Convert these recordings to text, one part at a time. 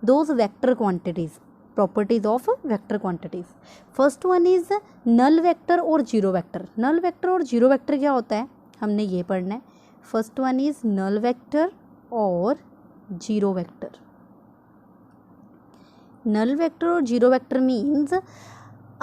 those vector quantities, properties of vector quantities. First one is null vector और zero vector. null vector और zero vector क्या होता है हमने ये पढ़ना है. First one is null vector और zero vector. null vector or zero vector means a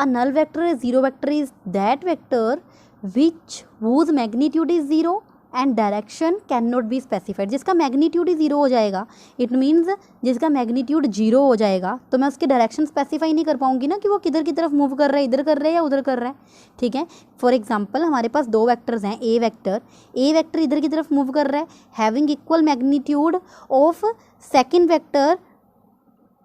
null vector or zero vector is that vector which whose magnitude is zero and direction cannot be specified. जिसका magnitude ही zero हो जाएगा, it means जिसका magnitude zero हो जाएगा तो मैं उसकी direction specify नहीं कर पाऊंगी ना कि वो किधर की तरफ मूव कर रहा है, इधर कर रहा है या उधर कर रहा है. ठीक है. फॉर एग्जांपल हमारे पास दो वेक्टर्स हैं. ए वेक्टर इधर की तरफ मूव कर रहा है having equal magnitude of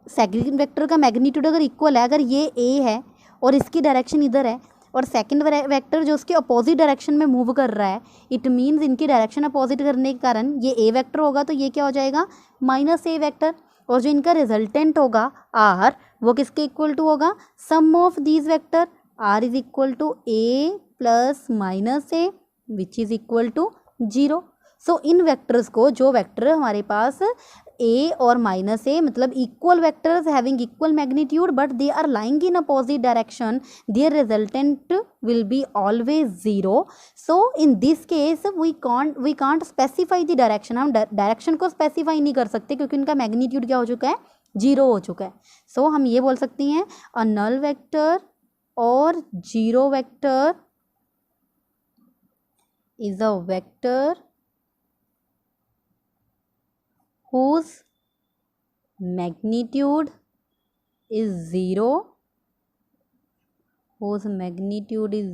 second vector का मैग्नीट्यूड अगर इक्वल है, अगर ये ए है और इसकी डायरेक्शन इधर है और सेकंड वेक्टर जो उसके अपोजिट डायरेक्शन में मूव कर रहा है, इट मीन्स इनकी डायरेक्शन अपोजिट करने के कारण ये ए वेक्टर होगा तो ये क्या हो जाएगा माइनस ए वेक्टर. और जो इनका रिजल्टेंट होगा आर वो किसके इक्वल टू होगा sum of these vector. R is equal to A plus minus A which is equal to zero. So इन वेक्टर्स को, जो वेक्टर हमारे पास ए और माइनस ए मतलब equal vectors having equal magnitude but they are lying in opposite direction, their resultant will be always zero. So in this case we can't specify the direction. हम direction को specify नहीं कर सकते क्योंकि उनका magnitude क्या हो चुका है जीरो हो चुका है. सो हम ये बोल सकती हैं अ नल वेक्टर और zero vector is a vector whose magnitude is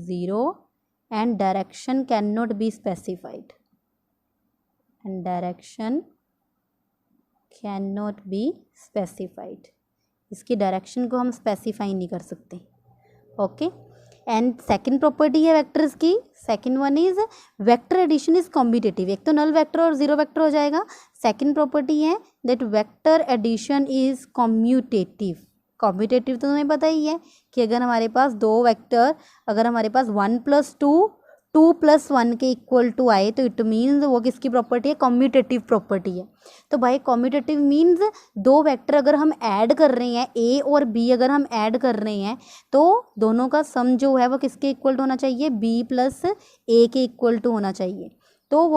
zero and direction cannot be specified. इसकी डायरेक्शन को हम स्पेसिफाई नहीं कर सकते. ओके. एंड सेकेंड प्रॉपर्टी है वेक्टर्स की. Second one is vector addition is commutative. एक तो नल वेक्टर और जीरो वेक्टर हो जाएगा. सेकेंड प्रॉपर्टी है that vector addition is commutative. Commutative तो तुम्हें पता ही है कि अगर हमारे पास दो वेक्टर, अगर हमारे पास 1+2 2+1 के इक्वल टू आए तो इट मीन्स वो किसकी प्रॉपर्टी है कॉम्यूटेटिव प्रॉपर्टी है. तो भाई कॉम्यूटेटिव मीन्स दो वेक्टर अगर हम ऐड कर रहे हैं, ए और बी अगर हम ऐड कर रहे हैं तो दोनों का सम जो है वो किसके इक्वल टू होना चाहिए बी प्लस ए के इक्वल टू होना चाहिए. तो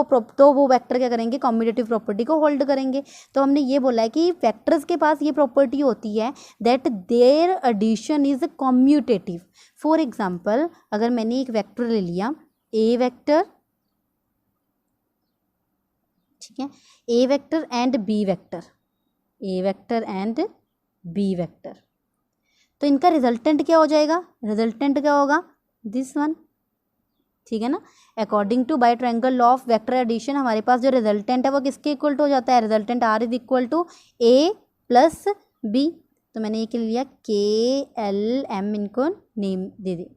वो वेक्टर क्या करेंगे कॉम्यूटेटिव प्रॉपर्टी को होल्ड करेंगे. तो हमने ये बोला है कि वेक्टर्स के पास ये प्रॉपर्टी होती है that their addition is commutative. For example अगर मैंने एक वेक्टर ले लिया ए वेक्टर, ठीक है, ए वेक्टर एंड बी वेक्टर, तो इनका रिजल्टेंट क्या हो जाएगा, रिजल्टेंट क्या होगा दिस वन. ठीक है ना. According to by triangle law of vector addition हमारे पास जो रिजल्टेंट है वो किसके इक्वल टू हो जाता है, resultant R is equal to A plus B. तो मैंने ये लिया KLM, इनको नेम दे दी.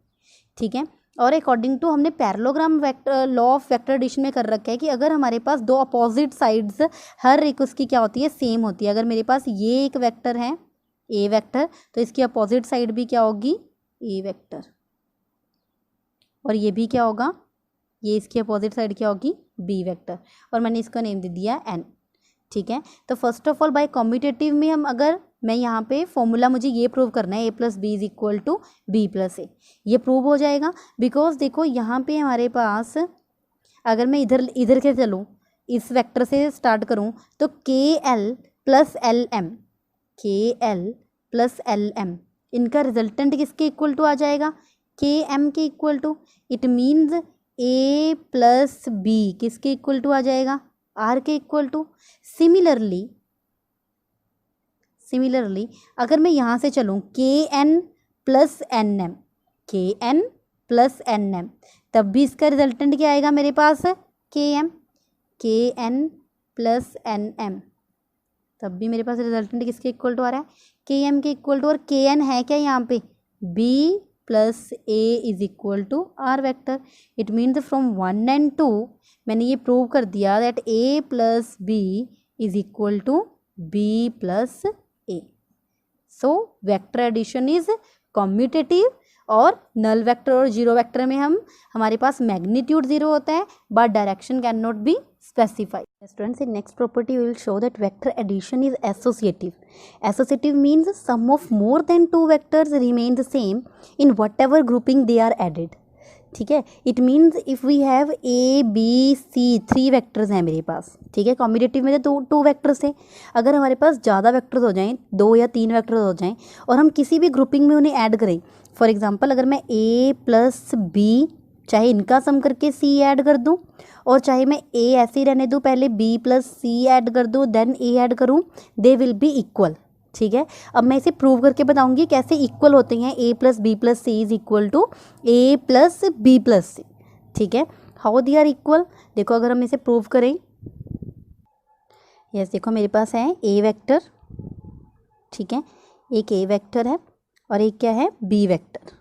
ठीक है. और अकॉर्डिंग टू हमने parallelogram vector law of vector addition में कर रखा है कि अगर हमारे पास दो अपोजिट साइड्स हर एक उसकी क्या होती है सेम होती है. अगर मेरे पास ये एक वेक्टर है ए वेक्टर तो इसकी अपोजिट साइड भी क्या होगी ए वेक्टर, और ये भी क्या होगा, ये इसकी अपोजिट साइड क्या होगी बी वेक्टर, और मैंने इसका नेम दे दिया एन. ठीक है. तो first of all by commutative में हम अगर मैं यहाँ पे फॉर्मूला मुझे ये प्रूव करना है A plus B is equal to B plus A, ये प्रूव हो जाएगा. बिकॉज देखो यहाँ पे हमारे पास अगर मैं इधर के चलूँ इस वेक्टर से स्टार्ट करूँ तो KL प्लस LM इनका रिजल्टेंट किसके इक्वल टू आ जाएगा KM के equal to. It means A plus B किसके इक्वल टू आ जाएगा R के इक्वल टू. सिमिलरली अगर मैं यहाँ से चलूँ KN प्लस NM तब भी इसका रिजल्टेंट क्या आएगा मेरे पास KN प्लस NM, तब भी मेरे पास रिजल्टेंट किसके इक्वल टू आ रहा है KM के इक्वल टू. और KN है क्या यहाँ पे B plus A is equal to R vector. It means from 1 and 2 मैंने ये प्रूव कर दिया that A plus B is equal to B plus A. So vector addition is commutative. और नल वेक्टर और जीरो वेक्टर में हमारे पास magnitude zero होता है but direction can not be specify. Students, in next property we will show that vector addition is associative. Associative means sum of more than two vectors remain the same in whatever grouping they are added. ठीक है, it means if we have A B C 3 vectors हैं मेरे पास, ठीक है, combinative में तो two vectors हैं। अगर हमारे पास ज़्यादा वेक्टर्स हो जाएं, 2 या 3 वेक्टर्स हो जाएं और हम किसी भी ग्रुपिंग में उन्हें ऐड करें, फॉर एग्जांपल अगर मैं ए प्लस बी चाहे इनका सम करके सी ऐड कर दूं और चाहे मैं ए ऐसे ही रहने दूं, पहले बी प्लस सी ऐड कर दूं देन ए ऐड करूं, दे विल बी इक्वल। ठीक है, अब मैं इसे प्रूव करके बताऊंगी कैसे इक्वल होते हैं। A plus B plus C is equal to A plus B plus C. ठीक है, हाउ दे आर इक्वल, देखो अगर हम इसे प्रूव करें, यस देखो मेरे पास है ए वेक्टर, ठीक है, एक ए वेक्टर है और एक क्या है B vector,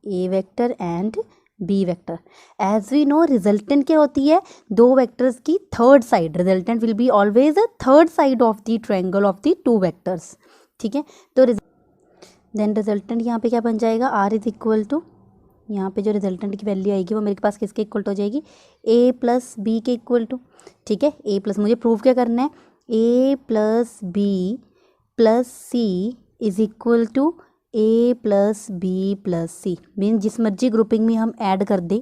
A vector and B vector. As we know resultant क्या होती है, दो वेक्टर्स की third side, resultant will be always third side of the triangle of the two vectors. ठीक है, तो देन रिजल्टेंट यहाँ पे क्या बन जाएगा, आर इज इक्वल टू, यहाँ पे जो रिजल्टेंट की वैल्यू आएगी वो मेरे पास किसके इक्वल टू हो जाएगी, ए प्लस बी के इक्वल टू। ठीक है, ए प्लस, मुझे प्रूव क्या करना है, A plus B plus C is equal to A plus B plus C, mean जिस मर्जी ग्रुपिंग में हम ऐड कर दें,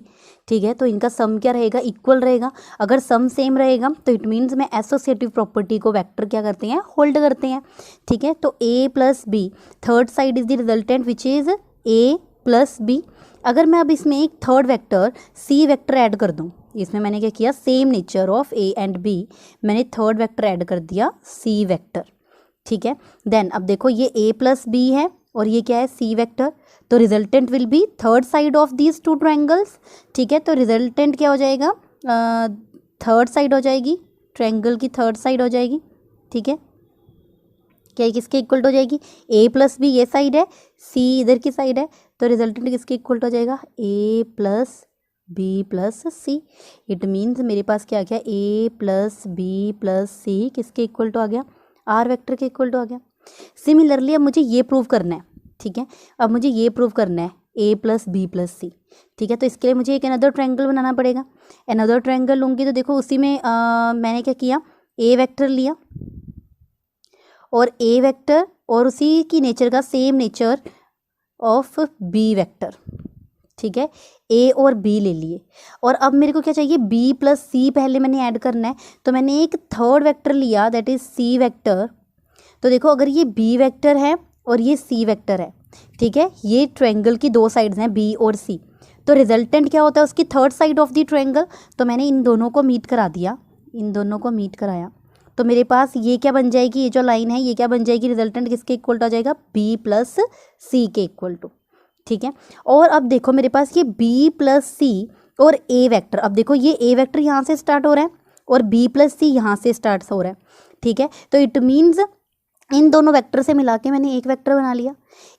ठीक है, तो इनका सम क्या रहेगा, इक्वल रहेगा। अगर सम सेम रहेगा तो इट मीन्स मैं एसोसिएटिव प्रॉपर्टी को वेक्टर क्या करते हैं, होल्ड करते हैं। ठीक है, तो A plus B third side is the resultant which is A plus B. अगर मैं अब इसमें एक third vector C vector add कर दूँ, इसमें मैंने क्या किया, same nature of A and B, मैंने थर्ड वेक्टर ऐड कर दिया सी वेक्टर। ठीक है, देन अब देखो ये ए प्लस बी है और ये क्या है सी वेक्टर, तो resultant will B third side of these two triangles. ठीक है, तो रिजल्टेंट क्या हो जाएगा, थर्ड साइड हो जाएगी, ट्रायंगल की थर्ड साइड हो जाएगी। ठीक है, क्या किसके इक्वल हो जाएगी, ए प्लस बी ये साइड है, सी इधर की साइड है, तो रिजल्टेंट किसके इक्वल हो जाएगा, A plus B plus C. It means मेरे पास क्या गया, A plus B plus C किसके इक्वल टू आ गया, आर वेक्टर के इक्वल टू आ गया। सिमिलरली अब मुझे ये प्रूव करना है, ठीक है, अब मुझे ये प्रूव करना है A plus B plus C. ठीक है, तो इसके लिए मुझे एक अनदर ट्रायंगल बनाना पड़ेगा। अनदर ट्रायंगल लूँगी तो देखो उसी में मैंने क्या किया, ए वेक्टर लिया और ए वेक्टर और उसी की नेचर का same nature of B vector. ठीक है, ए और बी ले लिए और अब मेरे को क्या चाहिए, बी प्लस सी पहले मैंने ऐड करना है, तो मैंने एक थर्ड वेक्टर लिया दैट इज़ सी वेक्टर। तो देखो अगर ये बी वेक्टर है और ये सी वेक्टर है, ठीक है, ये ट्रायंगल की दो साइड्स हैं बी और सी, तो रिजल्टेंट क्या होता है उसकी third side of the triangle. तो मैंने इन दोनों को मीट करा दिया, इन दोनों को मीट कराया, तो मेरे पास ये क्या बन जाएगी, ये जो लाइन है ये क्या बन जाएगी, रिजल्टेंट किसके इक्वल टू आ जाएगा, बी प्लस सी के इक्वल टू। ठीक है, और अब देखो मेरे पास ये बी प्लस सी और ए वेक्टर, अब देखो ये ए वेक्टर यहाँ से स्टार्ट हो रहा है और बी प्लस सी यहाँ से स्टार्ट हो रहा है। ठीक है, तो इट मीन्स इन दोनों वेक्टर से मिला के मैंने एक वेक्टर बना लिया।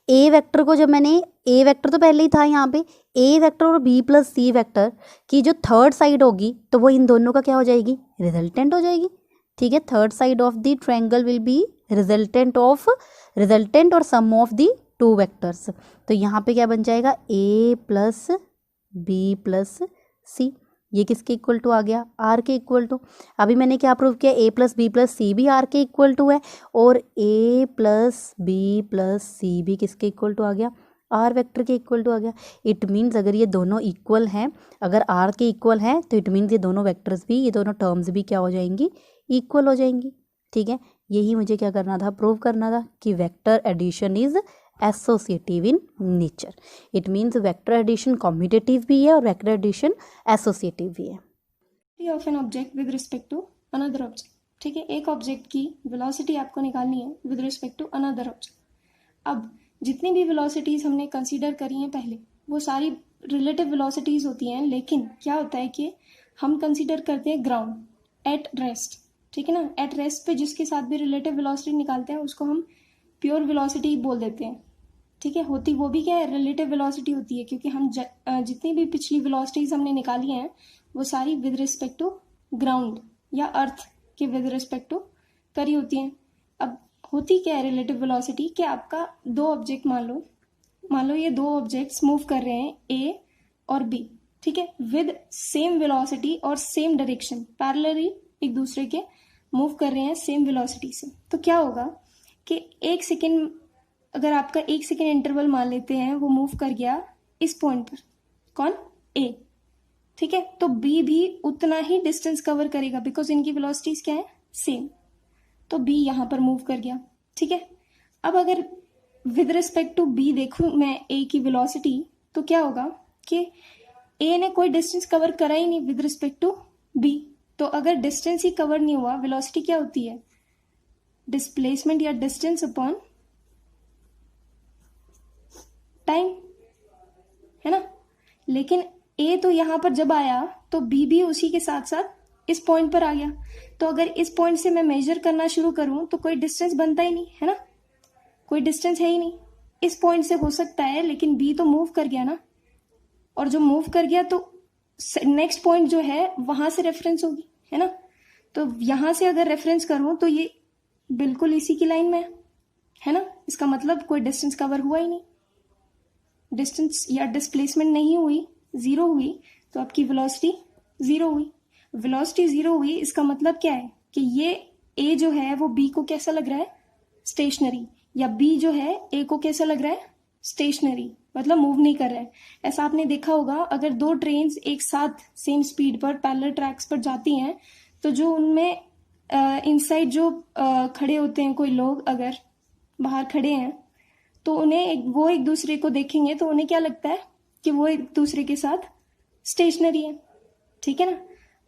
ए वेक्टर को जब मैंने, ए वेक्टर तो पहले ही था यहाँ पे, ए वेक्टर और बी प्लस सी वेक्टर की जो थर्ड साइड होगी तो वो इन दोनों का क्या हो जाएगी, रिजल्टेंट हो जाएगी। ठीक है, third side of the triangle will be resultant of, resultant और सम ऑफ द टू वेक्टर्स। तो यहाँ पे क्या बन जाएगा, ए प्लस बी प्लस सी, ये किसके इक्वल टू आ गया, आर के इक्वल टू। अभी मैंने क्या प्रूव किया, ए प्लस बी प्लस सी भी आर के इक्वल टू है और ए प्लस बी प्लस सी भी किसके इक्वल टू आ गया, आर वेक्टर के इक्वल टू आ गया। इट मीन्स अगर ये दोनों इक्वल हैं, अगर आर के इक्वल हैं तो इट मीन्स ये दोनों वेक्टर्स भी, ये दोनों टर्म्स भी क्या हो जाएंगी, इक्वल हो जाएंगी। ठीक है, यही मुझे क्या करना था, प्रूव करना था कि vector addition is associative in nature. It means vector addition commutative भी है और वेक्टर एडिशन एसोसिएटिव भी है। Of an object with respect to another object. ठीक है, एक ऑब्जेक्ट की वेलोसिटी आपको निकालनी है with respect to another object. अब जितनी भी वेलोसिटीज़ हमने कंसीडर करी हैं पहले, वो सारी रिलेटिव वेलोसिटीज़ होती हैं, लेकिन क्या होता है कि हम कंसीडर करते हैं ग्राउंड एट रेस्ट। ठीक है ना, एट रेस्ट पे जिसके साथ भी रिलेटिव वेलोसिटी निकालते हैं उसको हम प्योर वेलोसिटी बोल देते हैं। ठीक है, होती वो भी क्या है, रिलेटिव वेलोसिटी होती है, क्योंकि हम जितनी भी पिछली वेलोसिटीज हमने निकाली हैं वो सारी विद रिस्पेक्ट टू ग्राउंड या अर्थ के विद रिस्पेक्ट टू करी होती हैं। अब होती क्या है रिलेटिव वेलोसिटी, कि आपका दो ऑब्जेक्ट मान लो ये दो ऑब्जेक्ट्स मूव कर रहे हैं ए और बी, ठीक है, विद सेम वेलोसिटी और सेम डायरेक्शन पैरेलली एक दूसरे के मूव कर रहे हैं सेम वेलोसिटी से, तो क्या होगा कि 1 सेकेंड, अगर आपका 1 सेकेंड इंटरवल मान लेते हैं, वो मूव कर गया इस पॉइंट पर, कौन, ए, ठीक है, तो बी भी उतना ही डिस्टेंस कवर करेगा बिकॉज इनकी वेलोसिटीज क्या है, सेम, तो बी यहां पर मूव कर गया, ठीक है। अब अगर विद रिस्पेक्ट टू बी देखूं मैं ए की वेलोसिटी, तो क्या होगा कि ए ने कोई डिस्टेंस कवर करा ही नहीं विद रिस्पेक्ट टू बी, तो अगर डिस्टेंस ही कवर नहीं हुआ, वेलोसिटी क्या होती है, डिस्प्लेसमेंट या डिस्टेंस अपॉन टाइम, है ना। लेकिन ए तो यहां पर जब आया तो बी भी उसी के साथ साथ इस पॉइंट पर आ गया, तो अगर इस पॉइंट से मैं मेजर करना शुरू करूं तो कोई डिस्टेंस बनता ही नहीं, है ना, कोई डिस्टेंस है ही नहीं। इस पॉइंट से हो सकता है, लेकिन बी तो मूव कर गया ना, और जो मूव कर गया तो नेक्स्ट पॉइंट जो है वहां से रेफरेंस होगी, है ना। तो यहां से अगर रेफरेंस करूं तो ये बिल्कुल इसी की लाइन में है ना, इसका मतलब कोई डिस्टेंस कवर हुआ ही नहीं, डिस्टेंस या डिस्प्लेसमेंट नहीं हुई, जीरो हुई, तो आपकी वेलोसिटी जीरो हुई। वेलोसिटी जीरो हुई, इसका मतलब क्या है कि ये ए जो है वो बी को कैसा लग रहा है, स्टेशनरी, या बी जो है ए को कैसा लग रहा है, स्टेशनरी, मतलब मूव नहीं कर रहा है। ऐसा आपने देखा होगा, अगर दो ट्रेन्स एक साथ सेम स्पीड पर पैरेलल ट्रैक्स पर जाती हैं, तो जो उनमें इनसाइड जो खड़े होते हैं कोई लोग, अगर बाहर खड़े हैं, तो उन्हें वो एक दूसरे को देखेंगे तो उन्हें क्या लगता है कि वो एक दूसरे के साथ स्टेशनरी है, ठीक है ना।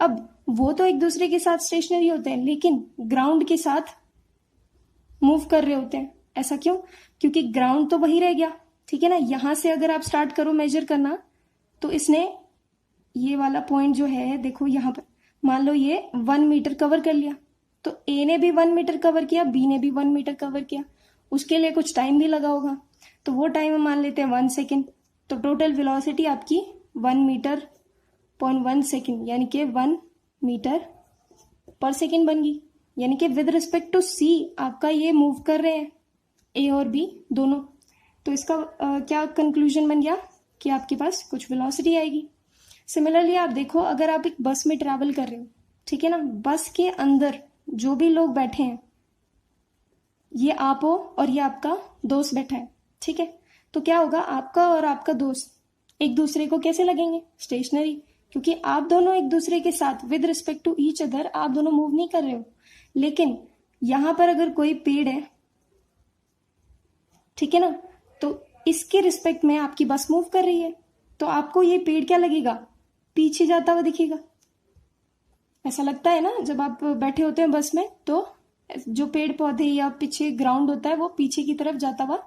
अब वो तो एक दूसरे के साथ स्टेशनरी होते हैं, लेकिन ग्राउंड के साथ मूव कर रहे होते हैं। ऐसा क्यों, क्योंकि ग्राउंड तो वही रह गया, ठीक है ना। यहां से अगर आप स्टार्ट करो मेजर करना, तो इसने ये वाला पॉइंट जो है, देखो यहां पर मान लो ये 1 मीटर कवर कर लिया, तो ए ने भी 1 मीटर कवर किया, बी ने भी 1 मीटर कवर किया, उसके लिए कुछ टाइम भी लगा होगा, तो वो टाइम हम मान लेते हैं 1 सेकेंड। तो टोटल वेलोसिटी आपकी 1 मीटर पॉइंट 1 सेकेंड, यानी कि 1 मीटर पर सेकेंड बन गई। यानी कि विद रिस्पेक्ट टू सी आपका ये मूव कर रहे हैं ए और बी दोनों, तो इसका क्या कंक्लूजन बन गया कि आपके पास कुछ वेलोसिटी आएगी। सिमिलरली आप देखो, अगर आप एक बस में ट्रैवल कर रहे हो, ठीक है ना, बस के अंदर जो भी लोग बैठे हैं, ये आप हो और ये आपका दोस्त बैठा है, ठीक है, तो क्या होगा, आपका और आपका दोस्त एक दूसरे को कैसे लगेंगे, स्टेशनरी, क्योंकि आप दोनों एक दूसरे के साथ with respect to each other आप दोनों मूव नहीं कर रहे हो। लेकिन यहां पर अगर कोई पेड़ है, ठीक है ना, तो इसके रिस्पेक्ट में आपकी बस मूव कर रही है, तो आपको ये पेड़ क्या लगेगा, पीछे जाता हुआ दिखेगा। ऐसा लगता है ना, जब आप बैठे होते हैं बस में, तो जो पेड़ पौधे या पीछे ग्राउंड होता है वो पीछे की तरफ जाता हुआ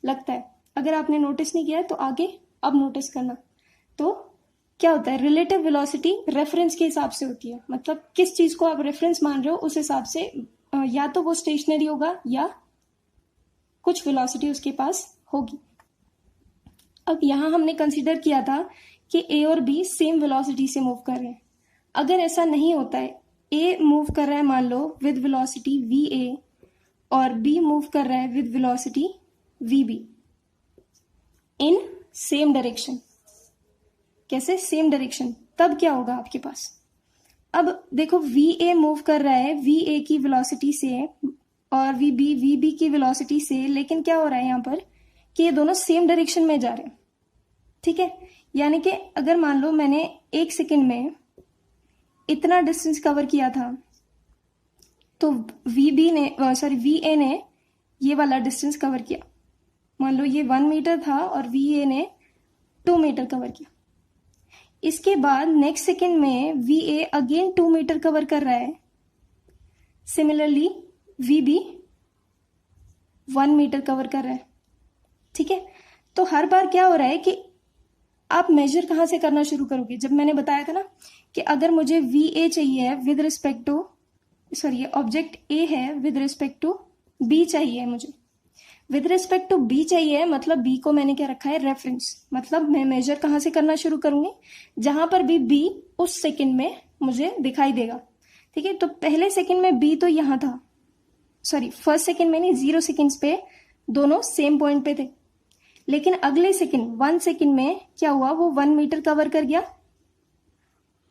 लगता है। अगर आपने नोटिस नहीं किया है तो आगे अब नोटिस करना। तो क्या होता है, रिलेटिव वेलोसिटी रेफरेंस के हिसाब से होती है, मतलब किस चीज को आप रेफरेंस मान रहे हो उस हिसाब से या तो वो स्टेशनरी होगा या कुछ वेलोसिटी उसके पास होगी। अब यहां हमने कंसीडर किया था कि ए और बी सेम वेलोसिटी से मूव कर रहे हैं। अगर ऐसा नहीं होता है, ए मूव कर रहा है मान लो विद वेलोसिटी वी ए और बी मूव कर रहा है with velocity V B in same direction. कैसे, सेम डायरेक्शन, तब क्या होगा आपके पास, अब देखो वी ए मूव कर रहा है वी ए की वेलोसिटी से और वी बी की वेलोसिटी से, लेकिन क्या हो रहा है यहाँ पर कि ये दोनों सेम डायरेक्शन में जा रहे हैं, ठीक है। यानी कि अगर मान लो मैंने 1 सेकेंड में इतना डिस्टेंस कवर किया था, तो वी ए ने ये वाला डिस्टेंस कवर किया, मान लो ये 1 मीटर था और वी ए ने 2 मीटर कवर किया। इसके बाद नेक्स्ट सेकेंड में V A again 2 metre cover कर रहा है, similarly V B 1 metre cover कर रहा है, ठीक है। तो हर बार क्या हो रहा है कि आप मेजर कहां से करना शुरू करोगे, जब मैंने बताया था ना कि अगर मुझे वी ए चाहिए है with respect to, sorry object A है विद रिस्पेक्ट टू बी चाहिए, मुझे विद रिस्पेक्ट टू बी चाहिए, मतलब बी को मैंने क्या रखा है, रेफरेंस, मतलब मैं मेजर कहां से करना शुरू करूंगी, जहां पर भी बी उस सेकंड में मुझे दिखाई देगा, ठीक है। तो पहले सेकंड में बी तो यहां था, सॉरी फर्स्ट सेकंड में नहीं, 0 सेकंड्स पे दोनों सेम पॉइंट पे थे, लेकिन अगले सेकंड 1 सेकंड में क्या हुआ, वो 1 मीटर कवर कर गया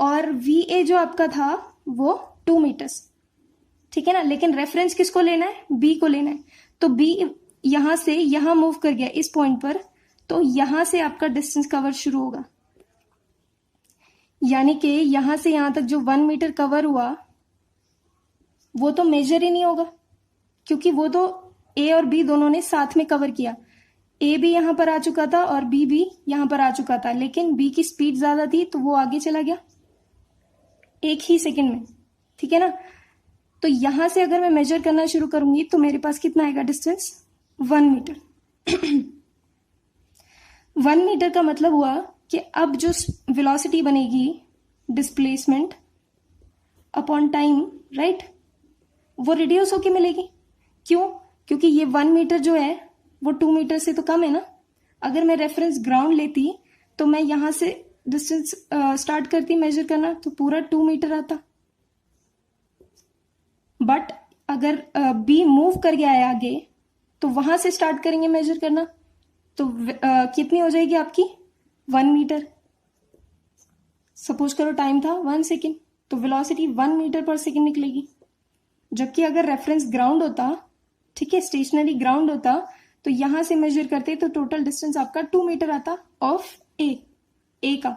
और वी ए जो आपका था वो 2 मीटर्स, ठीक है ना। लेकिन रेफरेंस किसको लेना है, बी को लेना है। तो बी यहां से यहां मूव कर गया इस पॉइंट पर, तो यहां से आपका डिस्टेंस कवर शुरू होगा, यानी कि यहां से यहां तक जो 1 मीटर कवर हुआ वो तो मेजर ही नहीं होगा, क्योंकि वो तो ए और बी दोनों ने साथ में कवर किया। ए भी यहां पर आ चुका था और बी भी यहां पर आ चुका था, लेकिन बी की स्पीड ज्यादा थी तो वो आगे चला गया एक ही सेकंड में, ठीक है ना। तो यहां से अगर मैं मेजर करना शुरू करूंगी तो मेरे पास कितना आएगा डिस्टेंस, 1 मीटर। 1 मीटर का मतलब हुआ कि अब जो वेलोसिटी बनेगी डिस्प्लेसमेंट अपॉन टाइम, राइट, वो रिड्यूस होके मिलेगी। क्यों, क्योंकि ये 1 मीटर जो है वो 2 मीटर से तो कम है ना। अगर मैं रेफरेंस ग्राउंड लेती तो मैं यहां से डिस्टेंस स्टार्ट करती मेजर करना तो पूरा 2 मीटर आता, बट अगर बी मूव कर गया है आगे तो वहां से स्टार्ट करेंगे मेजर करना, तो कितनी हो जाएगी आपकी 1 मीटर। सपोज करो टाइम था 1 सेकेंड, तो वेलोसिटी 1 मीटर पर सेकेंड निकलेगी। जबकि अगर रेफरेंस ग्राउंड होता, ठीक है, स्टेशनरी ग्राउंड होता, तो यहां से मेजर करते तो टोटल डिस्टेंस आपका 2 मीटर आता ऑफ ए का।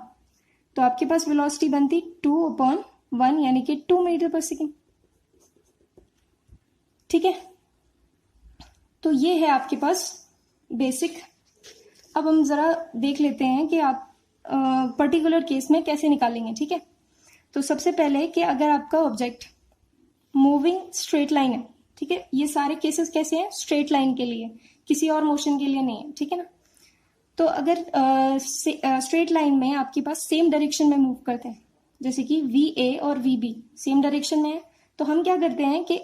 तो आपके पास वेलोसिटी बनती 2/1 यानी कि 2 मीटर पर सेकेंड, ठीक है। तो ये है आपके पास बेसिक। अब हम जरा देख लेते हैं कि आप पर्टिकुलर केस में कैसे निकालेंगे, ठीक है। तो सबसे पहले कि अगर आपका ऑब्जेक्ट मूविंग स्ट्रेट लाइन है, ठीक है, ये सारे केसेस कैसे हैं, स्ट्रेट लाइन के लिए, किसी और मोशन के लिए नहीं है, ठीक है ना। तो अगर स्ट्रेट लाइन में आपके पास सेम डायरेक्शन में मूव करते हैं, जैसे कि वी ए और वी बी सेम डायरेक्शन में है, तो हम क्या करते हैं कि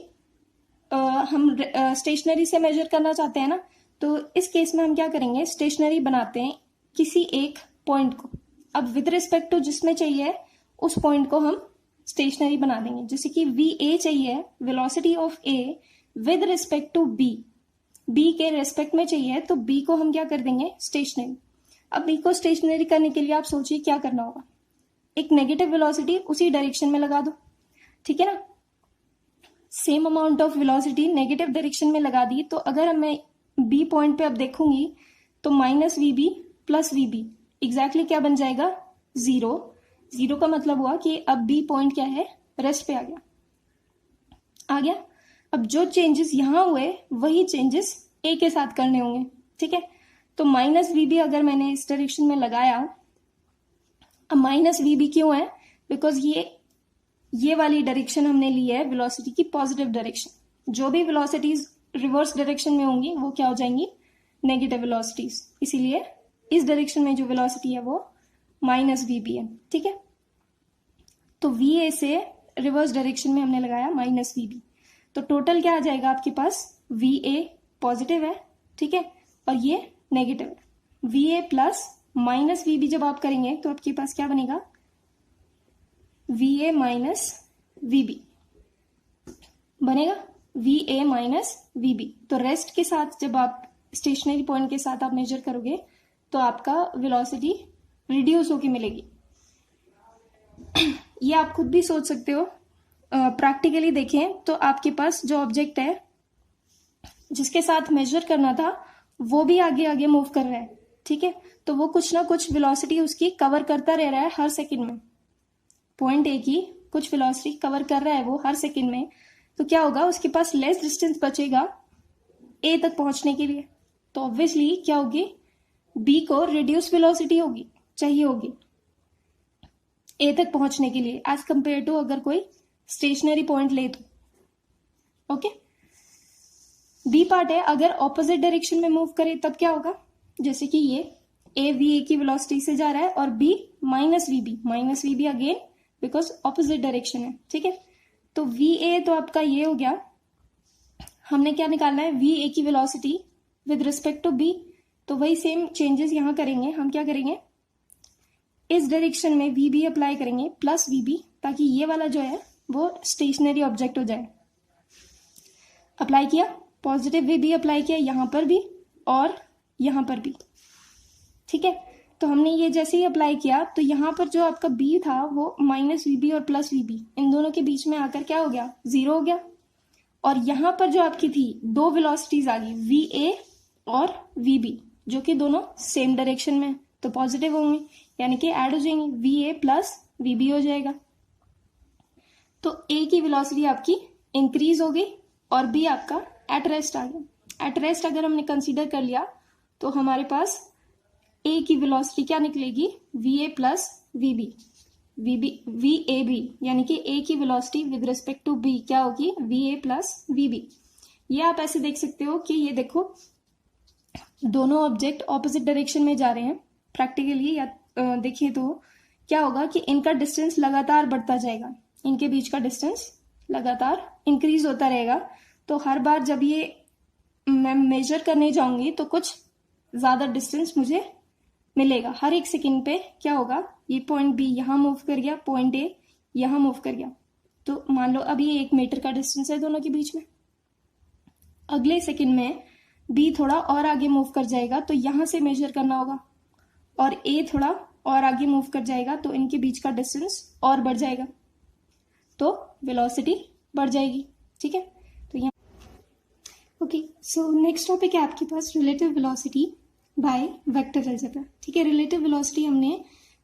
हम स्टेशनरी से मेजर करना चाहते हैं ना, तो इस केस में हम क्या करेंगे, स्टेशनरी बनाते हैं किसी एक पॉइंट को। अब विद रिस्पेक्ट टू जिसमें चाहिए उस पॉइंट को हम स्टेशनरी बना देंगे। जैसे कि वी ए चाहिए, velocity of A with respect to B, B के रेस्पेक्ट में चाहिए, तो बी को हम क्या कर देंगे, स्टेशनरी। अब बी को स्टेशनरी करने के लिए आप सोचिए क्या करना होगा, एक नेगेटिव वेलोसिटी उसी डायरेक्शन में लगा दो, ठीक है ना। Same amount of velocity negative direction में लगा दी, तो अगर मैं बी पॉइंट पे अब देखूंगी तो minus V B plus V B exactly क्या बन जाएगा, 0। 0 का मतलब हुआ कि अब बी पॉइंट क्या है, रेस्ट पे आ गया। अब जो चेंजेस यहां हुए वही चेंजेस ए के साथ करने होंगे, ठीक है। तो माइनस वी बी अगर मैंने इस डायरेक्शन में लगाया, अब माइनस वी बी क्यों है, बिकॉज ये वाली डायरेक्शन हमने ली है वेलोसिटी की पॉजिटिव डायरेक्शन। जो भी वेलोसिटीज रिवर्स डायरेक्शन में होंगी वो क्या हो जाएंगी, नेगेटिव वेलोसिटीज, इसीलिए इस डायरेक्शन में जो वेलोसिटी है वो माइनस वी बी है, ठीक है। तो वी ए से रिवर्स डायरेक्शन में हमने लगाया माइनस वी बी, तो टोटल क्या आ जाएगा आपके पास, वी ए पॉजिटिव है, ठीक है, और ये नेगेटिव है। V A plus minus V B जब आप करेंगे तो आपके पास क्या बनेगा, V A minus V B बनेगा, V A minus V B. तो रेस्ट के साथ जब आप स्टेशनरी पॉइंट के साथ आप मेजर करोगे तो आपका वेलोसिटी रिड्यूस होके मिलेगी। ये आप खुद भी सोच सकते हो, प्रैक्टिकली देखें तो आपके पास जो ऑब्जेक्ट है जिसके साथ मेजर करना था वो भी आगे आगे मूव कर रहा है, ठीक है। तो वो कुछ ना कुछ वेलोसिटी उसकी कवर करता रह रहा है हर सेकंड में, पॉइंट ए की कुछ वेलोसिटी कवर कर रहा है वो हर सेकंड में। तो क्या होगा, उसके पास लेस डिस्टेंस बचेगा ए तक पहुंचने के लिए, तो ऑब्वियसली क्या होगी, बी को रिड्यूस वेलोसिटी होगी, चाहिए होगी ए तक पहुंचने के लिए एज कंपेयर टू अगर कोई स्टेशनरी पॉइंट ले तो। ओके, बी पार्ट है, अगर ऑपोजिट डायरेक्शन में मूव करे तब क्या होगा, जैसे कि ये ए वी ए की वेलोसिटी से जा रहा है और B minus V B again because opposite direction है, ठीक है। तो वी ए तो आपका ये हो गया, हमने क्या निकालना है, वी ए की velocity with respect to B. तो वही सेम चेंजेस यहां करेंगे, हम क्या करेंगे, इस डायरेक्शन में वी बी अप्लाई करेंगे प्लस वी बी, ताकि ये वाला जो है वो स्टेशनरी ऑब्जेक्ट हो जाए। अप्लाई किया, पॉजिटिव वी बी अप्लाई किया यहां पर भी और यहां पर भी, ठीक है। तो हमने ये जैसे ही अप्लाई किया तो यहाँ पर जो आपका बी था वो माइनस वी बी और प्लस वी बी इन दोनों के बीच में आकर क्या हो गया, जीरो हो गया। और यहाँ पर जो आपकी थी दो वेलोसिटीज आ गई, वी ए और वी बी, जो कि दोनों सेम डायरेक्शन में तो पॉजिटिव होंगे, यानी कि ऐड हो जाएंगे, V A plus V B हो जाएगा। तो ए की वेलोसिटी आपकी इंक्रीज हो गई और बी आपका एट रेस्ट आ गया। एट रेस्ट अगर हमने कंसीडर कर लिया तो हमारे पास ए की वेलोसिटी क्या निकलेगी, V A plus V B, V A B, यानी कि ए की velocity with respect to B क्या होगी, V A plus V B. ये आप ऐसे देख सकते हो कि ये देखो दोनों ऑब्जेक्ट ऑपोजिट डायरेक्शन में जा रहे हैं प्रैक्टिकली, या देखिए तो क्या होगा कि इनका डिस्टेंस लगातार बढ़ता जाएगा, इनके बीच का डिस्टेंस लगातार इंक्रीज होता रहेगा। तो हर बार जब ये मैं मेजर करने जाऊंगी तो कुछ ज्यादा डिस्टेंस मुझे मिलेगा। हर एक सेकंड पे क्या होगा, ये पॉइंट बी यहाँ मूव कर गया, पॉइंट ए यहाँ मूव कर गया। तो मान लो अब ये 1 मीटर का डिस्टेंस है दोनों के बीच में, अगले सेकंड में बी थोड़ा और आगे मूव कर जाएगा तो यहां से मेजर करना होगा, और ए थोड़ा और आगे मूव कर जाएगा तो इनके बीच का डिस्टेंस और बढ़ जाएगा, तो वेलोसिटी बढ़ जाएगी। ठीक है, तो यहाँ ओके। सो नेक्स्ट टॉपिक है आपके पास relative velocity by vector algebra. ठीक है, रिलेटिव वेलोसिटी हमने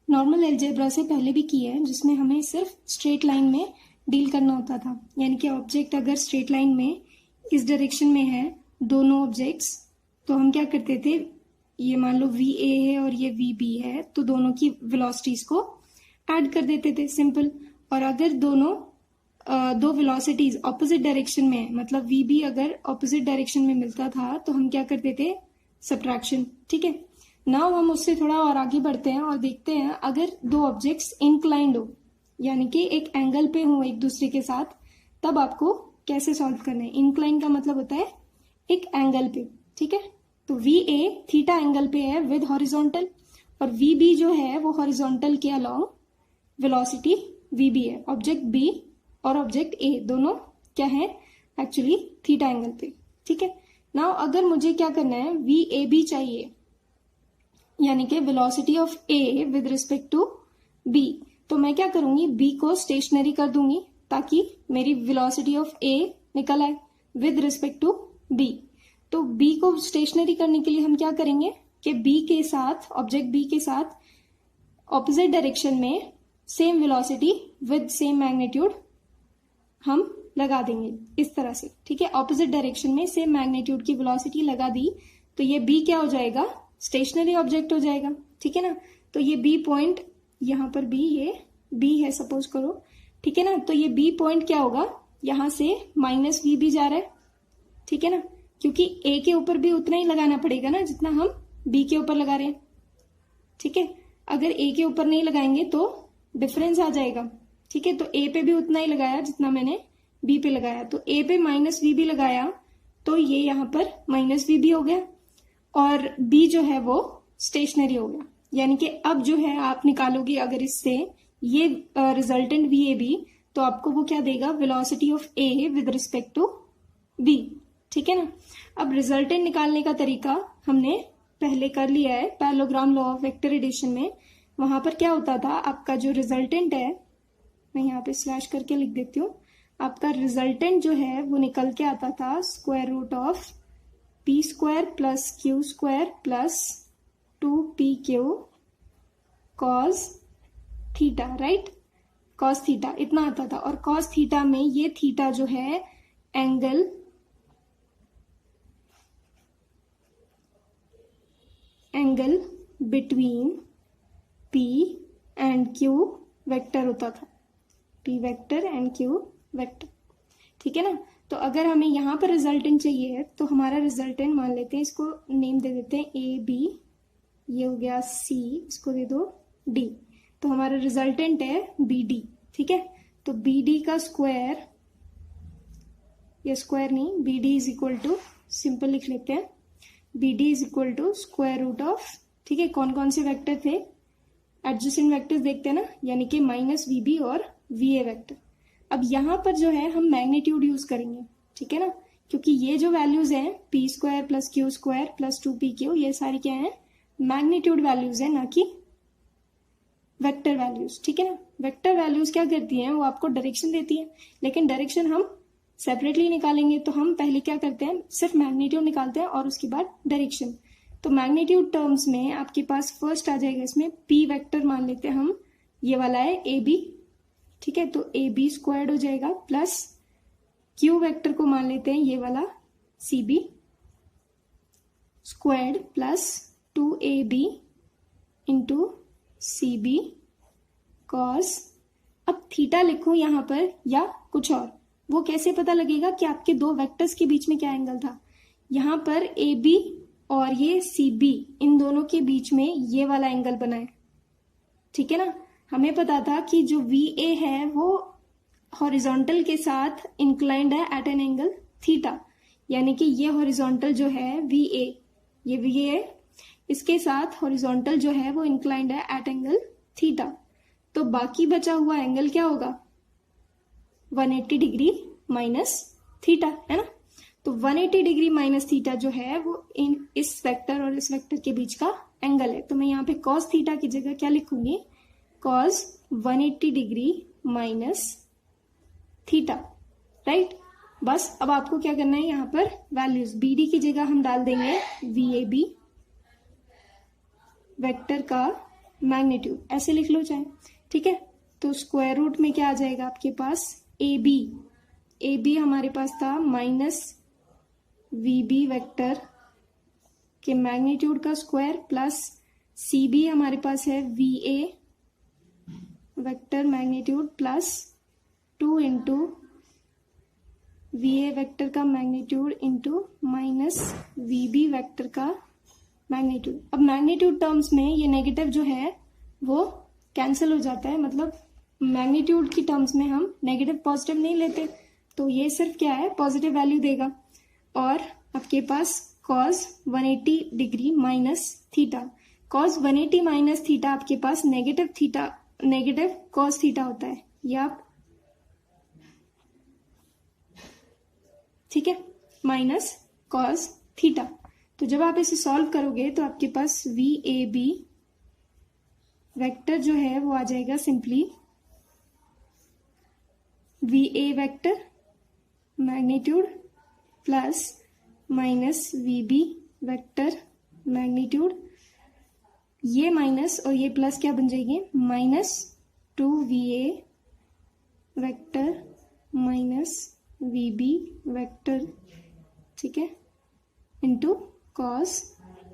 नॉर्मल अलजेब्रा से पहले भी की है, जिसमें हमें सिर्फ स्ट्रेट लाइन में डील करना होता था, यानी कि ऑब्जेक्ट अगर स्ट्रेट लाइन में इस डायरेक्शन में है दोनों ऑब्जेक्ट्स, तो हम क्या करते थे, ये मान लो वी ए है और ये वी बी है, तो दोनों की वेलोसिटीज को ऐड कर देते थे, सिंपल। और अगर दोनों दो वेलोसिटीज ऑपोजिट डायरेक्शन में, मतलब वी बी अगर ऑपोजिट डायरेक्शन में मिलता था तो हम क्या करते थे, सब्ट्रैक्शन। ठीक है, नाउ हम उससे थोड़ा और आगे बढ़ते हैं और देखते हैं अगर दो ऑब्जेक्ट्स इंक्लाइंड हो, यानी कि एक एंगल पे हो एक दूसरे के साथ, तब आपको कैसे सॉल्व करना है। इंक्लाइन का मतलब होता है एक एंगल पे। ठीक है, तो वी ए थीटा एंगल पे है विद हॉरिजॉन्टल, और वी बी जो है वो हॉरिजॉन्टल के अलोंग वेलोसिटी वी बी है। ऑब्जेक्ट बी और ऑब्जेक्ट ए दोनों क्या है, एक्चुअली थीटा एंगल पे। ठीक है, नाउ अगर मुझे क्या करना है, वी ए बी चाहिए, यानी कि velocity of A with respect to B, तो मैं क्या करूंगी, बी को स्टेशनरी कर दूंगी ताकि मेरी वेलोसिटी ऑफ ए निकल आए विद रिस्पेक्ट टू बी। तो बी को स्टेशनरी करने के लिए हम क्या करेंगे कि बी के साथ, ऑब्जेक्ट बी के साथ ऑपोजिट डायरेक्शन में same velocity with same magnitude हम लगा देंगे इस तरह से। ठीक है, ऑपोजिट डायरेक्शन में सेम मैग्नीट्यूड की वेलोसिटी लगा दी तो ये बी क्या हो जाएगा, स्टेशनरी ऑब्जेक्ट हो जाएगा। ठीक है ना, तो ये बी पॉइंट, यहाँ पर बी, ये बी है सपोज करो। ठीक है ना, तो ये बी पॉइंट क्या होगा, यहां से माइनस वी बी जा रहा है। ठीक है ना, क्योंकि ए के ऊपर भी उतना ही लगाना पड़ेगा ना जितना हम बी के ऊपर लगा रहे हैं। ठीक है, अगर ए के ऊपर नहीं लगाएंगे तो डिफरेंस आ जाएगा। ठीक है, तो ए पे भी उतना ही लगाया जितना मैंने बी पे लगाया, तो ए पे माइनस वी बी लगाया तो ये यहाँ पर माइनस वी बी हो गया, और बी जो है वो स्टेशनरी हो गया। यानी कि अब जो है आप निकालोगे अगर इससे ये रिजल्टेंट वी ए बी, तो आपको वो क्या देगा, velocity of A with respect to B. ठीक है ना, अब रिजल्टेंट निकालने का तरीका हमने पहले कर लिया है parallelogram law of vector addition में। वहां पर क्या होता था, आपका जो रिजल्टेंट है, मैं यहाँ पे स्लैश करके लिख देती हूँ, आपका रिजल्टेंट जो है वो निकल के आता था square root of P square plus Q square plus 2pq cos theta, right, cos theta इतना आता था। और कॉस थीटा में ये थीटा जो है angle between p and q vector होता था, p vector and q vector. ठीक है ना, तो अगर हमें यहाँ पर रिजल्टेंट चाहिए तो हमारा रिजल्टेंट मान लेते हैं, इसको नेम दे देते हैं ए बी, ये हो गया सी, इसको दे दो डी, तो हमारा रिजल्टेंट है बी डी। ठीक है, तो बी डी का स्क्वायर, ये स्क्वायर नहीं, B D is equal to, simple लिख लेते हैं, B D is equal to square root of, ठीक है, कौन कौन से वेक्टर थे, एडजेसेंट वेक्टर्स देखते हैं ना, यानी कि माइनस वी बी और वी ए वेक्टर। अब यहाँ पर जो है हम मैग्नीट्यूड यूज करेंगे। ठीक है ना, क्योंकि ये जो वैल्यूज हैं P square plus Q square plus 2pq, ये सारी क्या है, मैग्नीट्यूड वैल्यूज है, ना कि वेक्टर वैल्यूज, ठीक है ना। वेक्टर वैल्यूज क्या करती हैं, वो आपको डायरेक्शन देती है, लेकिन डायरेक्शन हम सेपरेटली निकालेंगे, तो हम पहले क्या करते हैं, सिर्फ मैग्नीट्यूड निकालते हैं और उसके बाद डायरेक्शन। तो मैग्नीट्यूड टर्म्स में आपके पास फर्स्ट आ जाएगा, इसमें पी वेक्टर मान लेते हैं हम, ये वाला है ए बी, ठीक है, तो ए बी स्क्वायर्ड हो जाएगा, प्लस क्यू वेक्टर को मान लेते हैं ये वाला C B squared, plus 2ab into C B cos, अब थीटा लिखूं यहां पर या कुछ और, वो कैसे पता लगेगा कि आपके दो वेक्टर्स के बीच में क्या एंगल था। यहां पर ए बी और ये सी बी, इन दोनों के बीच में ये वाला एंगल बना है, ठीक है ना। हमें पता था कि जो वी ए है वो हॉरिजॉन्टल के साथ इंक्लाइंड है एट एन एंगल थीटा, यानी कि ये हॉरिजॉन्टल जो है वी ए, ये वी ए, इसके साथ हॉरिजॉन्टल जो है वो इंक्लाइंड है एट एंगल थीटा। तो बाकी बचा हुआ एंगल क्या होगा, 180 डिग्री माइनस थीटा, है ना। तो 180 डिग्री माइनस थीटा जो है वो इस वेक्टर और इस वेक्टर के बीच का एंगल है। तो मैं यहाँ पे कॉस थीटा की जगह क्या लिखूंगी, cos 180 degree minus theta, right. बस अब आपको क्या करना है, यहाँ पर वैल्यूज बी डी की जगह हम डाल देंगे वी ए बी वेक्टर का मैग्नीट्यूड, ऐसे लिख लो चाहे, ठीक है। तो स्क्वायर रूट में क्या आ जाएगा आपके पास, ए बी हमारे पास था माइनस वी बी वेक्टर के मैग्नीट्यूड का स्क्वायर, प्लस सी बी हमारे पास है V A vector magnitude plus 2 into V A vector का magnitude into minus V B vector का मैग्नीट्यूड। अब मैग्नीट्यूड टर्म्स में ये नेगेटिव जो है वो कैंसिल हो जाता है, मतलब मैग्नीट्यूड की टर्म्स में हम नेगेटिव पॉजिटिव नहीं लेते, तो ये सिर्फ क्या है, पॉजिटिव वैल्यू देगा। और आपके पास cos 180 degree minus theta, cos 180 minus theta आपके पास negative theta, negative cos theta होता है, ये आप, ठीक है, माइनस कॉस थीटा। तो जब आप इसे सॉल्व करोगे तो आपके पास वी ए बी वेक्टर जो है वो आ जाएगा simply V A vector magnitude plus minus V B vector magnitude, ये माइनस और ये प्लस क्या बन जाएगी, minus 2va vector minus vb vector, ठीक है, इंटू कॉस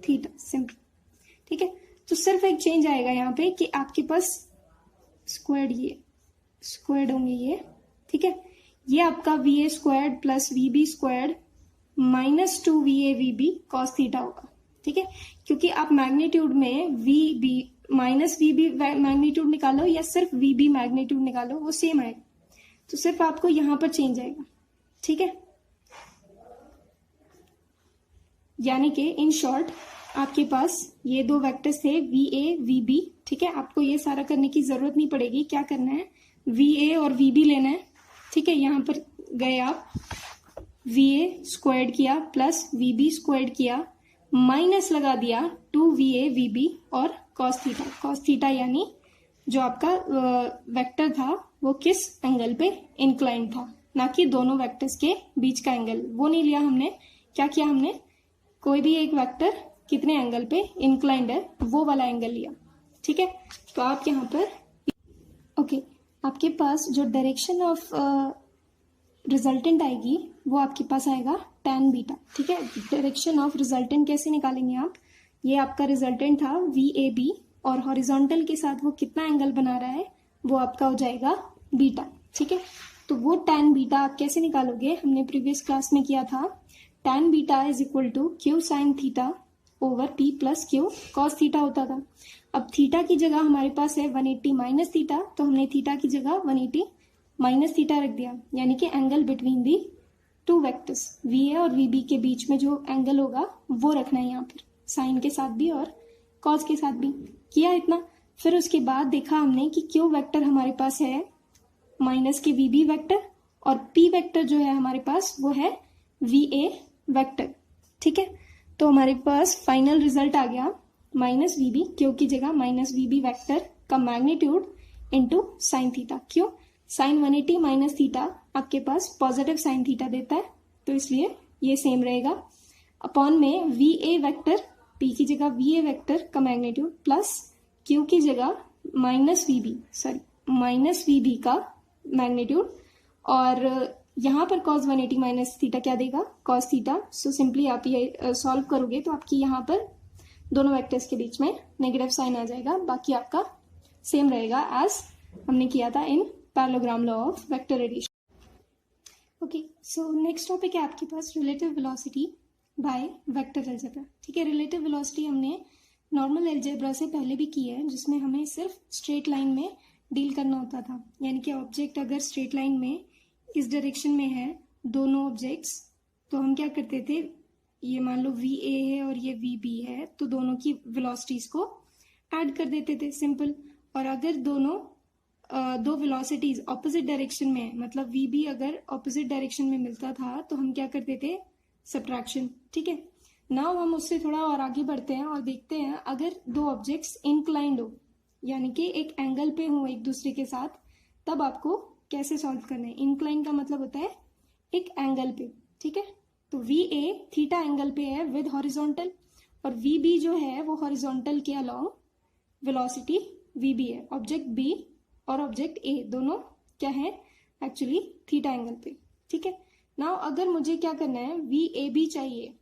थीटा, सिंपल, ठीक है। तो सिर्फ एक चेंज आएगा यहाँ पे कि आपके पास स्क्वायर्ड, ये स्क्वायर्ड होंगे ये, ठीक है, ये आपका V A squared plus V B squared minus 2va vb cos theta होगा, ठीक है। क्योंकि आप मैग्नीट्यूड में V B minus V B magnitude निकालो या सिर्फ वी बी मैग्नीट्यूड निकालो, वो सेम आएगा, तो सिर्फ आपको यहां पर चेंज आएगा, ठीक है। यानी कि इन शॉर्ट आपके पास ये दो वेक्टर्स थे वी ए वी बी, ठीक है। आपको ये सारा करने की जरूरत नहीं पड़ेगी, क्या करना है, वी ए और वी बी लेना है, ठीक है। यहां पर गए आप, वी ए स्क्वायर्ड किया प्लस वी बी स्क्वायर्ड किया, माइनस लगा दिया 2va vb और cos थीटा, cos थीटा यानी जो आपका वेक्टर था वो किस एंगल पे इंक्लाइंड था, ना कि दोनों वेक्टर्स के बीच का एंगल, वो नहीं लिया हमने। क्या किया हमने, कोई भी एक वेक्टर कितने एंगल पे इंक्लाइंड है वो वाला एंगल लिया, ठीक है। तो आप यहाँ पर ओके, आपके पास जो डायरेक्शन ऑफ रिजल्टेंट आएगी वो आपके पास आएगा tan बीटा, ठीक है। डायरेक्शन ऑफ रिजल्टेंट कैसे निकालेंगे आप, ये आपका रिजल्टेंट था वी ए बी और हॉरिजॉन्टल के साथ वो कितना एंगल बना रहा है वो आपका हो जाएगा बीटा, ठीक है। तो वो tan बीटा आप कैसे निकालोगे, हमने प्रीवियस क्लास में किया था, tan beta is equal to Q sine theta over P plus Q cos theta होता था। अब थीटा की जगह हमारे पास है 180 माइनस थीटा, तो हमने थीटा की जगह 180 माइनस थीटा रख दिया, यानी कि angle between the two vectors we A और वी बी के बीच में जो एंगल होगा वो रखना है यहाँ पर, साइन के साथ भी और कॉस के साथ भी किया इतना। फिर उसके बाद देखा हमने कि क्यू वेक्टर हमारे पास है माइनस के वी बी वेक्टर और पी वेक्टर जो है हमारे पास वो है वी ए वेक्टर, ठीक है। तो हमारे पास फाइनल रिजल्ट आ गया माइनस वी बी, क्यू की जगह माइनस वी बी वैक्टर का मैग्नीट्यूड इंटू साइन थीटा। क्यों? साइन 180 माइनस थीटा आपके पास पॉजिटिव साइन थीटा देता है, तो इसलिए ये सेम रहेगा। अपॉन में वी ए वैक्टर, पी की जगह वी ए वैक्टर का मैग्नीट्यूड प्लस क्यू की जगह माइनस वी बी का मैग्नीट्यूड, और यहाँ पर cos 180 माइनस थीटा क्या देगा? cos theta. सो सिंपली आप ये सॉल्व करोगे तो आपकी यहाँ पर दोनों वेक्टर्स के बीच में नेगेटिव साइन आ जाएगा, बाकी आपका सेम रहेगा एज हमने किया था in parallelogram law of vector addition. Okay, so next topic है आपके पास relative velocity by vector algebra. ठीक है, रिलेटिव वेलोसिटी हमने नॉर्मल अलजेब्रा से पहले भी की है, जिसमें हमें सिर्फ स्ट्रेट लाइन में डील करना होता था। यानी कि ऑब्जेक्ट अगर स्ट्रेट लाइन में इस डायरेक्शन में है, दोनों ऑब्जेक्ट्स, तो हम क्या करते थे, ये मान लो वी ए है और ये वी बी है, तो दोनों की वेलोसिटीज को ऐड कर देते थे, सिंपल। और अगर दो वेलोसिटीज ऑपोजिट डायरेक्शन में है, मतलब वी बी अगर ऑपोजिट डायरेक्शन में मिलता था, तो हम क्या करते थे, सब्ट्रैक्शन। ठीक है, नाउ हम उससे थोड़ा और आगे बढ़ते हैं और देखते हैं अगर दो ऑब्जेक्ट्स इंक्लाइंड हो, यानी कि एक एंगल पे हो एक दूसरे के साथ, तब आपको कैसे सॉल्व करना है। इंक्लाइन का मतलब होता है एक एंगल पे। ठीक है, तो वी ए थीटा एंगल पे है विद हॉरिजॉन्टल, और वी बी जो है वो हॉरिजॉन्टल के अलोंग वेलोसिटी वी बी है। ऑब्जेक्ट बी और ऑब्जेक्ट ए दोनों क्या है, एक्चुअली थीटा एंगल पे। ठीक है, नाउ अगर मुझे क्या करना है, वी ए बी चाहिए,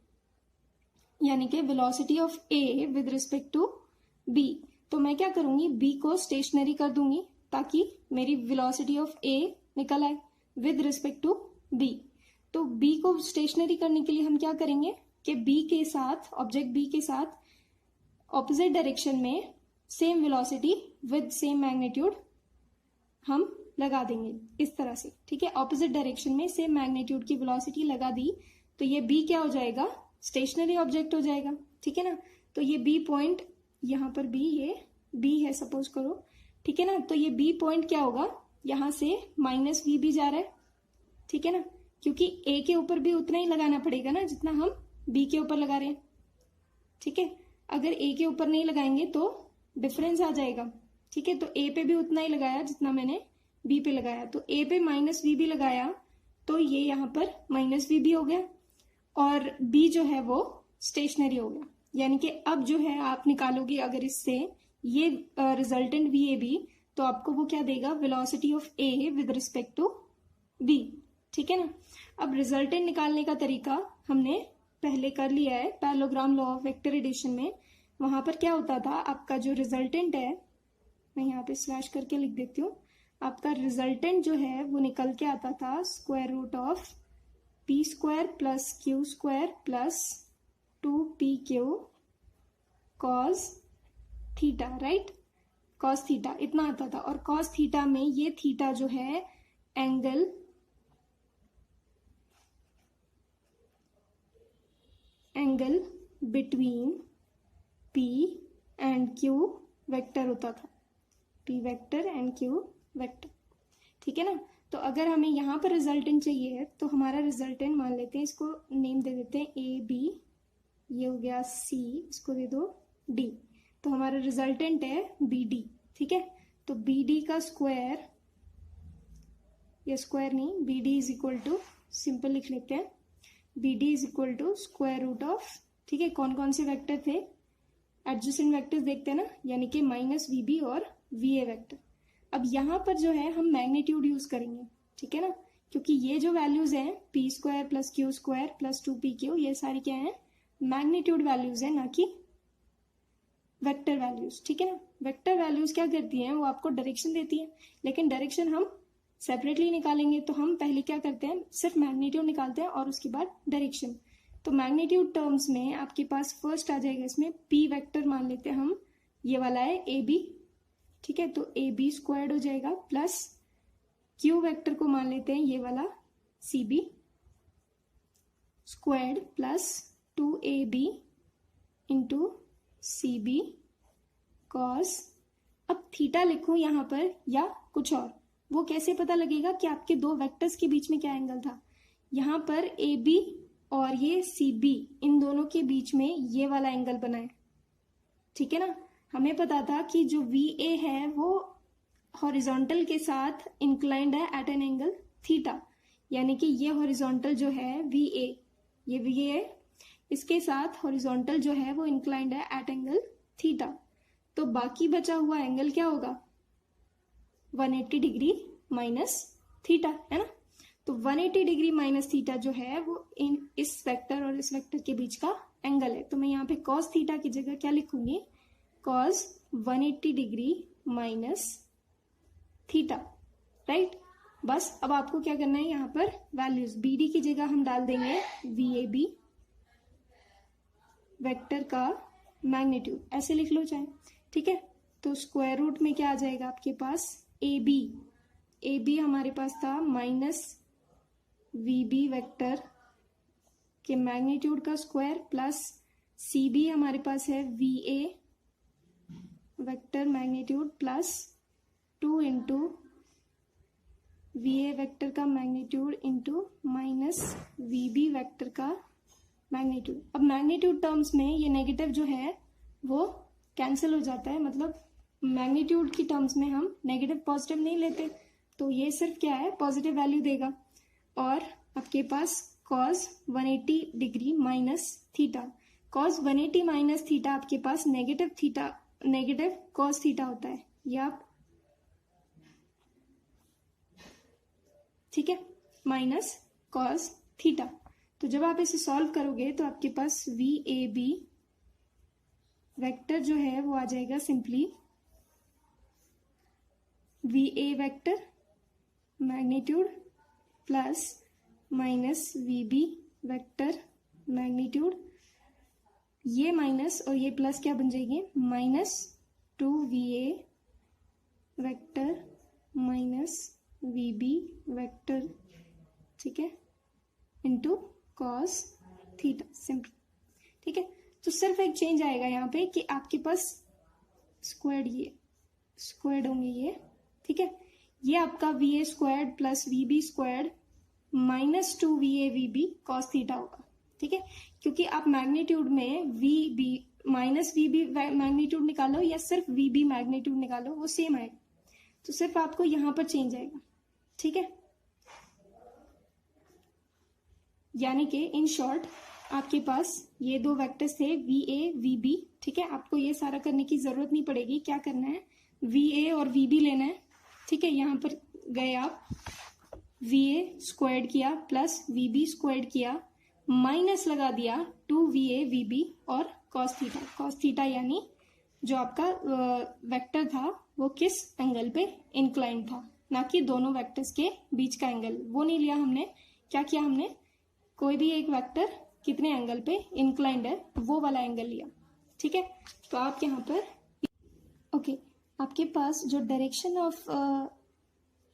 यानी कि velocity of A with respect to B, तो मैं क्या करूंगी, बी को स्टेशनरी कर दूंगी ताकि मेरी वेलोसिटी ऑफ ए निकल आए विद रिस्पेक्ट टू बी। तो बी को स्टेशनरी करने के लिए हम क्या करेंगे कि बी के साथ, ऑब्जेक्ट बी के साथ ऑपोजिट डायरेक्शन में same velocity with same magnitude हम लगा देंगे इस तरह से। ठीक है, ऑपोजिट डायरेक्शन में सेम मैग्नीट्यूड की वेलोसिटी लगा दी, तो ये बी क्या हो जाएगा, स्टेशनरी ऑब्जेक्ट हो जाएगा। ठीक है ना, तो ये बी पॉइंट, यहाँ पर बी, ये बी है सपोज करो। ठीक है ना, तो ये बी पॉइंट क्या होगा, यहां से माइनस वी बी जा रहा है। ठीक है ना, क्योंकि ए के ऊपर भी उतना ही लगाना पड़ेगा ना जितना हम बी के ऊपर लगा रहे हैं। ठीक है, अगर ए के ऊपर नहीं लगाएंगे तो डिफरेंस आ जाएगा। ठीक है, तो ए पे भी उतना ही लगाया जितना मैंने बी पे लगाया, तो ए पे माइनस वी बी लगाया, तो ये यहाँ पर माइनस वी बी हो गया, और बी जो है वो स्टेशनरी हो गया। यानी कि अब जो है आप निकालोगे अगर इससे ये रिजल्टेंट वी ए बी, तो आपको वो क्या देगा, velocity of A with respect to B. ठीक है ना, अब रिजल्टेंट निकालने का तरीका हमने पहले कर लिया है parallelogram law of vector addition में। वहां पर क्या होता था, आपका जो रिजल्टेंट है, मैं यहाँ पे स्लैश करके लिख देती हूँ, आपका रिजल्टेंट जो है वो निकल के आता था square root of P square plus Q square plus 2pq cos theta, right, cos theta इतना आता था। और कॉस थीटा में ये थीटा जो है angle between p and q vector होता था, p vector and q vector. ठीक है ना, तो अगर हमें यहाँ पर रिजल्टेंट चाहिए तो हमारा रिजल्टेंट मान लेते हैं, इसको नेम दे देते हैं ए बी, ये हो गया सी, इसको दे दो डी, तो हमारा रिजल्टेंट है बी डी। ठीक है, तो बी डी का स्क्वायर, या स्क्वायर नहीं, B D is equal to, simple लिख लेते हैं, B D is equal to square root of, ठीक है, कौन कौन से वेक्टर थे, एडजेसेंट वेक्टर्स देखते हैं ना, यानी कि माइनस वी बी और वी ए वेक्टर। अब यहाँ पर जो है हम मैग्नीट्यूड यूज करेंगे। ठीक है ना, क्योंकि ये जो वैल्यूज हैं P square plus Q square plus 2pq, ये सारी क्या है, मैग्नीट्यूड वैल्यूज है, ना कि वेक्टर वैल्यूज। ठीक है ना, वेक्टर वैल्यूज क्या करती हैं, वो आपको डायरेक्शन देती है, लेकिन डायरेक्शन हम सेपरेटली निकालेंगे, तो हम पहले क्या करते हैं, सिर्फ मैग्नीट्यूड निकालते हैं और उसके बाद डायरेक्शन। तो मैग्नीट्यूड टर्म्स में आपके पास फर्स्ट आ जाएगा, इसमें पी वेक्टर मान लेते हैं हम, ये वाला है ए बी। ठीक है, तो ए बी स्क्वायर्ड हो जाएगा, प्लस क्यू वेक्टर को मान लेते हैं ये वाला C B squared, plus 2ab into C B cos, अब थीटा लिखूं यहाँ पर या कुछ और, वो कैसे पता लगेगा कि आपके दो वेक्टर्स के बीच में क्या एंगल था। यहाँ पर ए बी और ये सी बी, इन दोनों के बीच में ये वाला एंगल बना है। ठीक है ना। हमें पता था कि जो VA है वो हॉरिजॉन्टल के साथ इंक्लाइंड है एट एन एंगल थीटा, यानी कि ये हॉरिजॉन्टल जो है VA, ये VA है, इसके साथ हॉरिजॉन्टल जो है वो इंक्लाइंड है एट एंगल थीटा। तो बाकी बचा हुआ एंगल क्या होगा, 180 डिग्री माइनस थीटा, है ना। तो 180 डिग्री माइनस थीटा जो है वो इस वेक्टर और इस वेक्टर के बीच का एंगल है। तो मैं यहाँ पे कॉस थीटा की जगह क्या लिखूंगी, cos 180 degree minus theta, right. बस अब आपको क्या करना है, यहाँ पर वैल्यूज BD की जगह हम डाल देंगे VAB वेक्टर का मैग्नीट्यूड, ऐसे लिख लो चाहे, ठीक है। तो स्क्वायर रूट में क्या आ जाएगा आपके पास, AB हमारे पास था माइनस VB वेक्टर के मैग्नीट्यूड का स्क्वायर प्लस CB हमारे पास है VA vector magnitude plus 2 into VA vector का magnitude into minus VB vector का मैग्नीट्यूड। अब मैग्नीट्यूड टर्म्स में ये नेगेटिव जो है वो कैंसिल हो जाता है, मतलब मैग्नीट्यूड की टर्म्स में हम नेगेटिव पॉजिटिव नहीं लेते, तो ये सिर्फ क्या है, पॉजिटिव वैल्यू देगा। और आपके पास cos 180 degree minus theta, cos 180 minus theta आपके पास नेगेटिव cos थीटा होता है, ये आप, ठीक है, माइनस cos थीटा। तो जब आप इसे सॉल्व करोगे तो आपके पास VAB वेक्टर जो है वो आ जाएगा simply VA vector magnitude plus minus VB vector magnitude, ये माइनस और ये प्लस क्या बन जाएगी, minus 2VA vector minus VB vector, ठीक है, इंटू कॉस थीटा, सिंपल, ठीक है। तो सिर्फ एक चेंज आएगा यहाँ पे कि आपके पास स्क्वायर्ड, ये स्क्वायर्ड होंगे ये, ठीक है। ये आपका VA squared plus VB squared minus 2VA VB cos theta होगा, ठीक है। क्योंकि आप मैग्नीट्यूड में VB माइनस VB मैग्नीट्यूड निकालो या सिर्फ VB मैग्नीट्यूड निकालो, वो सेम आएगा, तो सिर्फ आपको यहाँ पर चेंज आएगा, ठीक है। यानी कि इन शॉर्ट आपके पास ये दो वेक्टर्स थे VA VB, ठीक है। आपको ये सारा करने की जरूरत नहीं पड़ेगी, क्या करना है, VA और VB लेना है, ठीक है। यहाँ पर गए आप, VA स्क्वायर्ड किया प्लस VB स्क्वायर्ड किया, माइनस लगा दिया 2VA VB और cos थीटा यानी जो आपका वेक्टर था वो किस एंगल पे इंक्लाइंड था, ना कि दोनों वेक्टर्स के बीच का एंगल, वो नहीं लिया हमने। क्या किया हमने, कोई भी एक वेक्टर कितने एंगल पे इंक्लाइंड है वो वाला एंगल लिया, ठीक है। तो आप यहाँ पर ओके, आपके पास जो डायरेक्शन ऑफ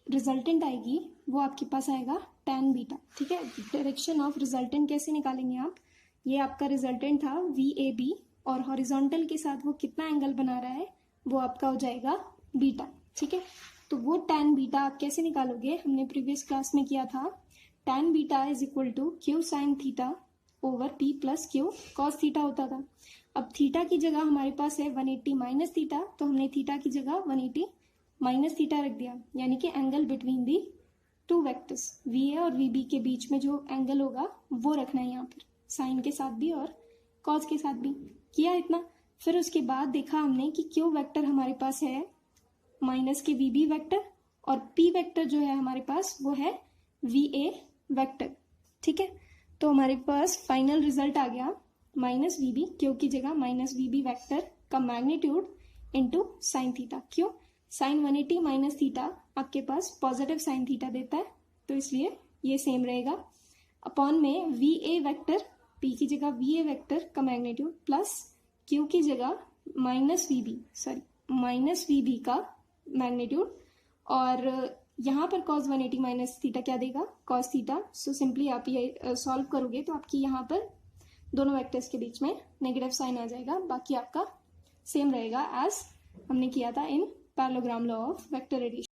रिजल्टेंट आएगी वो आपके पास आएगा tan बीटा, ठीक है। डायरेक्शन ऑफ रिजल्टेंट कैसे निकालेंगे आप, ये आपका रिजल्टेंट था VAB और हॉरिजॉन्टल के साथ वो कितना एंगल बना रहा है वो आपका हो जाएगा बीटा, ठीक है। तो वो tan बीटा आप कैसे निकालोगे, हमने प्रीवियस क्लास में किया था, tan beta is equal to Q sine theta over P plus Q cos theta होता था। अब थीटा की जगह हमारे पास है 180 माइनस थीटा, तो हमने थीटा की जगह 180 माइनस थीटा रख दिया, यानी कि angle between the two vectors VA और VB के बीच में जो एंगल होगा वो रखना है यहाँ पर, साइन के साथ भी और कॉस के साथ भी किया इतना। फिर उसके बाद देखा हमने कि Q वेक्टर हमारे पास है माइनस के VB वेक्टर और P वेक्टर जो है हमारे पास वो है VA वेक्टर, ठीक है। तो हमारे पास फाइनल रिजल्ट आ गया माइनस VB, Q की जगह माइनस VB वेक्टर का मैग्नीट्यूड इंटू साइन थीटा। क्यों, साइन 180 माइनस थीटा आपके पास पॉजिटिव साइन थीटा देता है, तो इसलिए ये सेम रहेगा, अपॉन में VA वेक्टर, P की जगह VA वेक्टर का मैग्नीट्यूड प्लस Q की जगह माइनस VB का मैग्नीट्यूड, और यहाँ पर cos 180 माइनस थीटा क्या देगा, cos थीटा। सो सिंपली आप ये सॉल्व करोगे तो आपकी यहाँ पर दोनों वेक्टर्स के बीच में नेगेटिव साइन आ जाएगा, बाकी आपका सेम रहेगा एज हमने किया था in parallelogram law of vector addition.